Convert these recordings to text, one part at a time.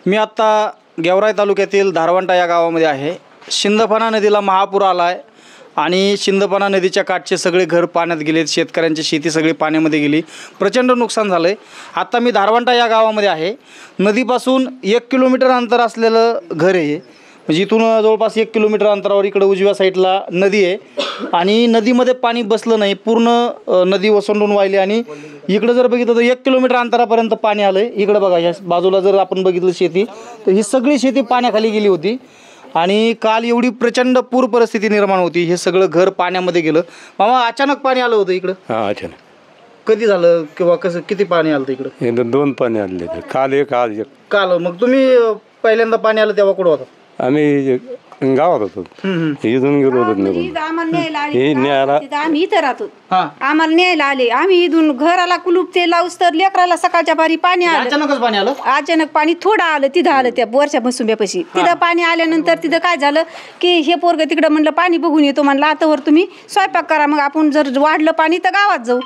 मी आत्ता गेवराई तालुक्यातील धारवंटा या गावामध्ये आहे. शिंदफणा नदीला महापूर आला आहे आणि शिंदफणा नदीच्या काठचे सगळे घर पाण्यात गेलेत. शेतकऱ्यांची शेती सगळी पाण्यामध्ये गेली. प्रचंड नुकसान झालं आहे. आत्ता मी धारवंटा या गावामध्ये आहे. नदीपासून 1 किलोमीटर अंतर असलेलं घर आहे. म्हणजे इथून जवळपास 1 किलोमीटर अंतरावर इकडं उजव्या साईडला नदी आहे आणि नदीमध्ये पाणी बसलं नाही. पूर्ण नदी ओसंडून वाहिली आणि इकडं जर बघितलं तर 1 किलोमीटर अंतरापर्यंत पाणी आलं आहे. इकडं बघा, या बाजूला जर आपण बघितलं शेती, तर ही सगळी शेती पाण्याखाली गेली होती. आणि काल एवढी प्रचंड पूर परिस्थिती निर्माण होती. हे सगळं घर पाण्यामध्ये गेलं. मामा, अचानक पाणी आलं होतं इकडं? हां, अचानक. कधी झालं किंवा कसं, किती पाणी आलं इकडं? एकदम 2 पाणी आले, काल एक आज एक. काल. मग तुम्ही पहिल्यांदा पाणी आलं तेव्हा कुठं होता? आम्ही गावात होतो. इथून गेलो होतो निघून. आम्ही इथं राहतो. आम्हाला न्यायला आले. आम्ही इथून घराला कुलूप ते लावूस तर लेकराला सकाळच्या पारी पाणी आलं. अचानकच पाणी आलं? अचानक पाणी थोडं आलं. तिथं आलं त्या बोरच्या मसुंब्यापाशी. तिथं पाणी आल्यानंतर तिथं काय झालं की हे पोरग तिकडं म्हणलं पाणी बघून येतो. म्हणलं आतावर तुम्ही स्वयंपाक करा. मग आपण जर वाढलं पाणी तर गावात जाऊ.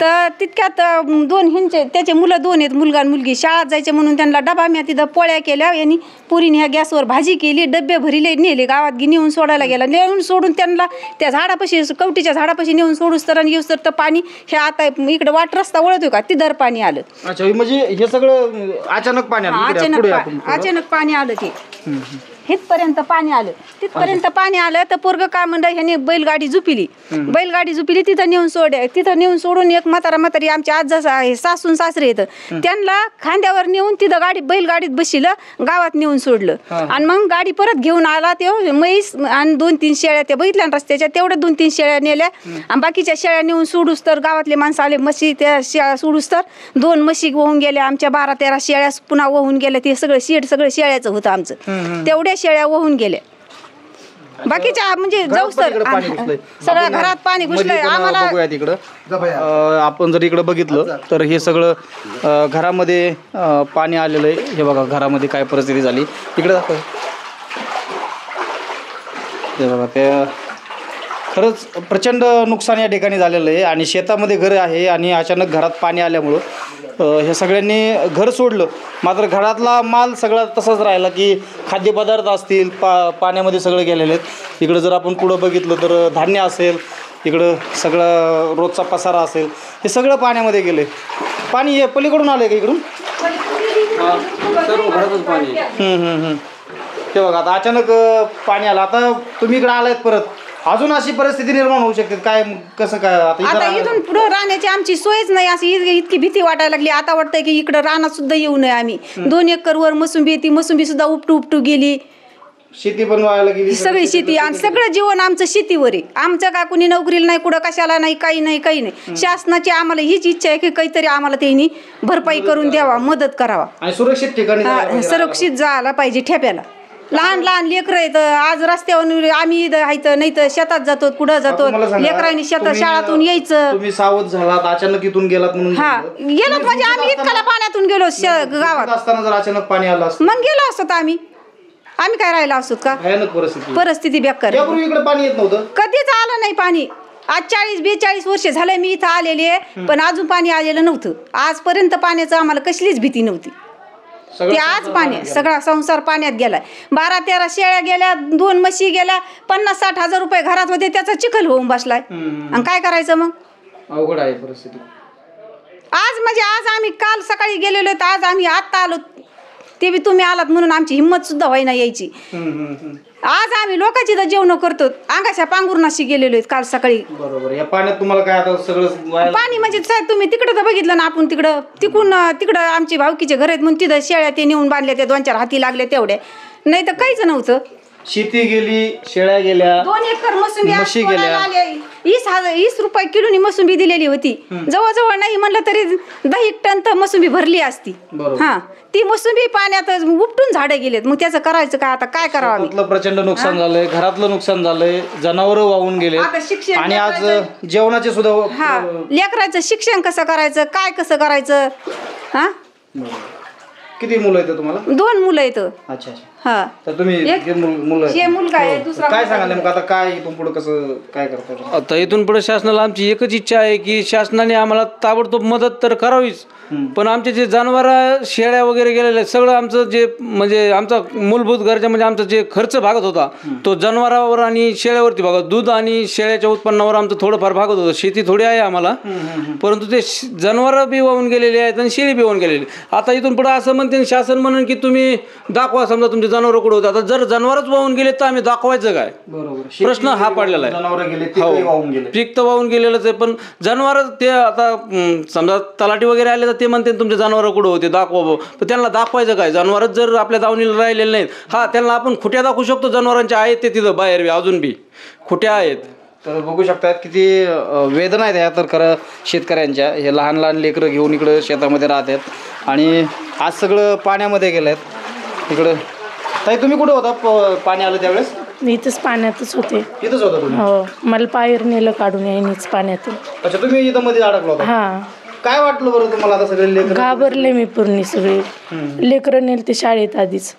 तर तितक्यात 2 ह्यांचे त्याचे मुलं 2 आहेत, मुलगा आणि मुलगी. शाळेत जायचे म्हणून त्यांना डबा मी तिथं पोळ्या केल्या. यांनी पुरीने ह्या गॅसवर भाजी केली, डबे भरिले, नेले गावात. नेऊन सोडायला गेला. नेऊन सोडून त्यांना त्या झाडापाशी, कवटीच्या झाडापाशी नेऊन सोडूस तर आणि येऊस तर पाणी हे आता इकडे वाट रस्ता वळतोय का तिथं पाणी आलं. अच्छा, म्हणजे हे सगळं अचानक पाणी आलं? अचानक पाणी आलं ते हितपर्यंत पाणी आलं. तिथपर्यंत पाणी आलं तर पोरग काय म्हणलं, ह्याने बैलगाडी झुपिली. तिथं नेऊन सोडून एक म्हातारी आमची आजा आहे, सासून सासरे येतं, त्यांना खांद्यावर नेऊन तिथं बैलगाडीत बसलं, गावात नेऊन सोडलं. आणि मग गाडी परत घेऊन आला. ते म्हैस आणि 2-3 शेळ्या त्या बघितल्या रस्त्याच्या, तेवढ्या 2-3 शेळ्या नेल्या. आणि बाकीच्या शेळ्या नेऊन सोडूस तर गावातले माणसं आले. म्हशी त्या शेळ्या सोडूस तर 2 म्हशी वाहून गेल्या. आमच्या 12-13 शेळ्या पुन्हा वाहून गेल्या. ते सगळं सगळं शेळ्याचं होतं आमचं. तेवढ्या शेळ्या वाहून गेल्या. बाकीच्या म्हणजे जाऊस तर सगळ्या घरात पाणी घुसलंय. आम्हाला तिकडं आपण जर इकडं बघितलं तर हे सगळं घरामध्ये पाणी आलेलं आहे. हे बघा घरामध्ये काय परिस्थिती झाली. इकडे दाखव. हे बघा, त्या खरंच प्रचंड नुकसान या ठिकाणी झालेलं आहे. आणि शेतामध्ये घर आहे आणि अचानक घरात पाणी आल्यामुळं हे सगळ्यांनी घर सोडलं. मात्र घरातला माल सगळा तसाच राहिला की खाद्यपदार्थ असतील पाण्यामध्ये सगळे गेलेले आहेत. इकडं जर आपण पुढं बघितलं तर धान्य असेल, इकडं सगळं रोजचा पसारा असेल, हे सगळं पाण्यामध्ये गेलं आहे. पाणी हे पलीकडून आलं आहे का इकडून? सर्व घरातच पाणी. ते बघा, आता अचानक पाणी आलं. आता तुम्ही इकडे आलायत परत, अजून अशी परिस्थिती निर्माण होऊ शकते काय? कसं काय आता इथून पुढे राहण्याची आमची सोयच नाही. अशी इतकी भीती वाटायला लागली. आता वाटतंय की इकडं रानात सुद्धा येऊ नये आम्ही. 2 एकरवर मसुंबी, ती मसुंबी सुद्धा उपटू गेली. शेती पण व्हायला गेली, सगळी शेती. आणि सगळं जीवन आमचं शेतीवर आहे. आमचं का कुणी नोकरीला नाही, कुठं कशाला नाही, काही नाही. शासनाची आम्हाला हीच इच्छा आहे की काहीतरी आम्हाला त्यांनी भरपाई करून द्यावा, मदत करावा आणि सुरक्षित ठिकाणी सुरक्षित जायला पाहिजे. ठेप्याला लहान लेकरं आहेत. आज रस्त्यावर आम्ही नाही तर शेतात जातो, कुठं जातो. लेकरांनी शेतात शाळातून यायचं. तुम्ही सावध झालात, अचानक इथून गेलात म्हणून? गेलो म्हणजे आम्ही इतकाला पाण्यातून गेलो गावात असताना. जर अचानक पाणी आलं असतं मग गेलो असतो आम्ही काय राहिला असतो का? भयानक परिस्थिती बेकार. इकडे पाणी येत नव्हतं, कधीच आलं नाही पाणी. आज 40-42 वर्ष झाले मी इथं आलेली आहे, पण अजून पाणी आलेलं नव्हतं. आजपर्यंत पाण्याचं आम्हाला कसलीच भीती नव्हती. ते आज पाणी सगळा संसार पाण्यात गेलाय. 12-13 शेळ्या गेल्या, 2 म्हशी गेल्या, 50-60 हजार रुपये घरात होते, त्याचा चिखल होऊन बसलाय. आणि काय करायचं मग? अवघड आहे परिस्थिती. आज आम्ही काल सकाळी गेलेलो, तर आज आम्ही आत्ता आलो. ते बी तुम्ही आलात म्हणून आमची हिंमत सुद्धा व्हायना यायची. आज आम्ही लोकांची तर जेवण करतो. अंगाच्या पांघरुणाशी गेलेलो आहेत काल सकाळी. बरोबर. या पाण्यात तुम्हाला काय आता सगळं पाणी म्हणजे तुम्ही तिकडं तर बघितलं ना, आपण तिकडं आमची भावकीचे घर आहेत म्हणून तिथं शेळ्या ते नेऊन बांधल्या, त्या 2-4 हाती लागल्या तेवढ्या, नाही तर काहीच नव्हतं. शेती गेली, शेळ्या गेल्या, 2 एकर म्हशी गेल्या. 20 रुपये किलोनी मसुंबी दिलेली होती. जवळजवळ नाही म्हणलं तरी 10 टन तर मसुंबी भरली असती. ती मसुंबी पाण्यात उपटून झाडे गेलेत. मग त्याचं करायचं काय? आता काय करावं? प्रचंड नुकसान झालंय, घरातलं नुकसान झालंय, जनावर वाहून गेले. आणि आज जेवणाचे सुद्धा, लेकराचं शिक्षण कसं करायचं, काय कसं करायचं? किती मुलं आहेत तुम्हाला? 2 मुलं आहेत. अच्छा अच्छा. हा तर तुम्ही मुलं आहेत. हे मुलगा आहे, दुसरा काय सांगाल नेमकं आता काय इथून पुढे कसं काय करतात? आता इथून पुढे शासनाला आमची एकच इच्छा आहे की शासनाने आम्हाला ताबडतोब मदत तर करावीच, पण आमचे जे जनावर शेळ्या वगैरे गेलेले सगळं आमचं जे म्हणजे आमचा मूलभूत गरजा म्हणजे आमचा जे खर्च भागत होता तो जनावरावर आणि शेळ्यावरती भागत, दूध आणि शेळ्याच्या उत्पन्नावर आमचं थोडंफार भागत होतं. शेती थोडी आहे आम्हाला, परंतु ते जनावर बी वाहून गेलेले आहेत आणि शेळी बी वाहून गेलेली. आता इथून पुढे असं म्हणते शासन म्हणून की तुम्ही दाखवा, समजा तुमचे जनावर कुठं होतं. आता जर जनावरच वाहून गेले तर आम्ही दाखवायचं काय? बरोबर. प्रश्न हा पडलेला आहे. जनावर गेले, पिकंही वाहून गेले. पीक तर वाहून गेलेलंच आहे, पण जनावर ते आता समजा तलाठी वगैरे आले तर ते म्हणते तुमचे जनावर कुठं होते दाखवा, पण त्यांना दाखवायचं काय? जनावरच जर आपल्या दावणीला राहिलेले नाहीत, हा त्यांना आपण खुट्या दाखवू शकतो, जनावरांच्या आहेत ते तिथं बाहेर बी अजून बी खुट्या आहेत. तर बघू शकतात किती वेदना आहेत ह्या तर खरं शेतकऱ्यांच्या. हे लहान लहान लेकरं घेऊन इकडं शेतामध्ये राहतात आणि आज सगळं पाण्यामध्ये गेलं आहेत. इकडं ताई तुम्ही कुठं होता पाणी आलं त्यावेळेस? इथंच पाण्यातच होते. इथंच होता तुम्ही? हो, मला बाहेर नेलं काढून यायनीच पाण्यातून. अच्छा, तुम्ही इथं मध्ये अडकला होता? हा. काय वाटलं बरं तुम्हाला आता सगळे लेकरं? घाबरले मी पूर्ण सगळे. लेकरं नेल ते शाळेत आधीच.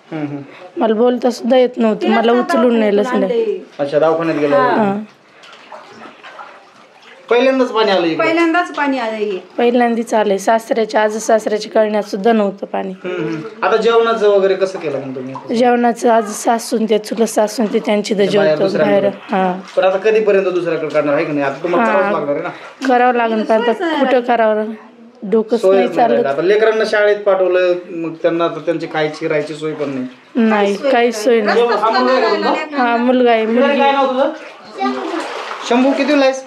मला बोलता सुद्धा येत नव्हतं, मला उचलून नेलंच नाही. अच्छा, दवाखान्यात गेला? पहिल्यांदाच पाणी आलं? पहिल्यांदाच पाणी आलं. पहिल्यांदाच आलंय. सासऱ्याच्या कळण्यात सुद्धा नव्हतं पाणी. आता जेवणाचं वगैरे कसं केलं मग तुम्ही? जेवणाचं आज सासून ते चुलत सासून ते त्यांची तर जेवतो बाहेर. हा. पण आता कधीपर्यंत दुसऱ्याकडे काढणार आहे की नाही? आता तुम्हाला करावंच लागणार आहे ना. करावं लागेल, पण आता कुठं करावं, डोकंच नाही चालत. आता लेकरांना शाळेत पाठवलं मग त्यांना आता त्यांची खायची राहायची सोय पण नाही. नाही, काहीच सोय नाही. हा, मुलगा आहे. मुलगी काय नाव तुझं? शंभू. कितीला आहेस?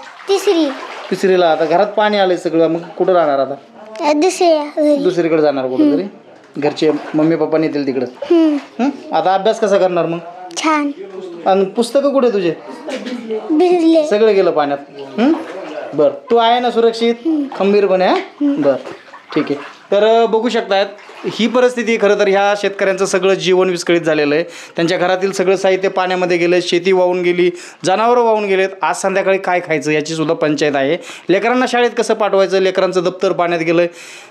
तिसरीला. आता घरात पाणी आलंय सगळं, मग कुठं राहणार आता? दुसरीकडे जाणार कुठेतरी? घरचे मम्मी पप्पा नेतील तिकडं? आता अभ्यास कसा करणार मग? छान. आणि पुस्तकं कुठे तुझे? सगळं गेलं पाण्यात? बर, तू आहे ना सुरक्षित खंबीरपणे? बर, ठीक आहे. तर बघू शकतायत ही परिस्थिती. खरं तर ह्या शेतकऱ्यांचं सगळं जीवन विस्कळीत झालेलं आहे. त्यांच्या घरातील सगळं साहित्य पाण्यामध्ये गेलं, शेती वाहून गेली, जनावरं वाहून गेलेत. आज संध्याकाळी काय खायचं याची सुद्धा पंचायत आहे. लेकरांना शाळेत कसं पाठवायचं, लेकरांचं दप्तर पाण्यात गेलं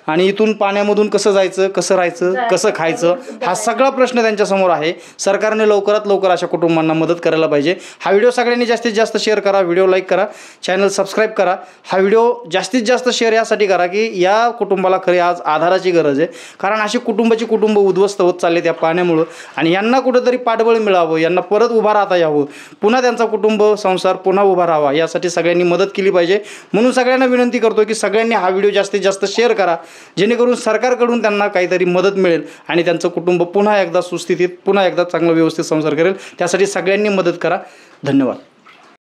आणि इथून पाण्यामधून कसं जायचं, कसं राहायचं, कसं खायचं, हा सगळा प्रश्न त्यांच्यासमोर आहे. सरकारने लवकरात लवकर अशा कुटुंबांना मदत करायला पाहिजे. हा व्हिडिओ सगळ्यांनी जास्तीत जास्त शेअर करा, व्हिडिओ लाईक करा, चॅनल सबस्क्राईब करा. हा व्हिडिओ जास्तीत जास्त शेअर यासाठी करा की या कुटुंबाला खरी आज आधाराची गरज आहे. कारण अशी कुटुंब उद्ध्वस्त होत चालले त्या पाण्यामुळं आणि यांना कुठंतरी पाठबळ मिळावं, यांना परत उभा राहता यावं, पुन्हा त्यांचा कुटुंब संसार पुन्हा उभा राहावा, यासाठी सगळ्यांनी मदत केली पाहिजे. म्हणून सगळ्यांना विनंती करतो की सगळ्यांनी हा व्हिडिओ जास्तीत जास्त शेअर करा, जेणेकरून सरकारकडून त्यांना काहीतरी मदत मिळेल आणि त्यांचं कुटुंब पुन्हा एकदा सुस्थितीत, पुन्हा एकदा चांगलं व्यवस्थित संसार करेल. त्यासाठी सगळ्यांनी मदत करा. धन्यवाद.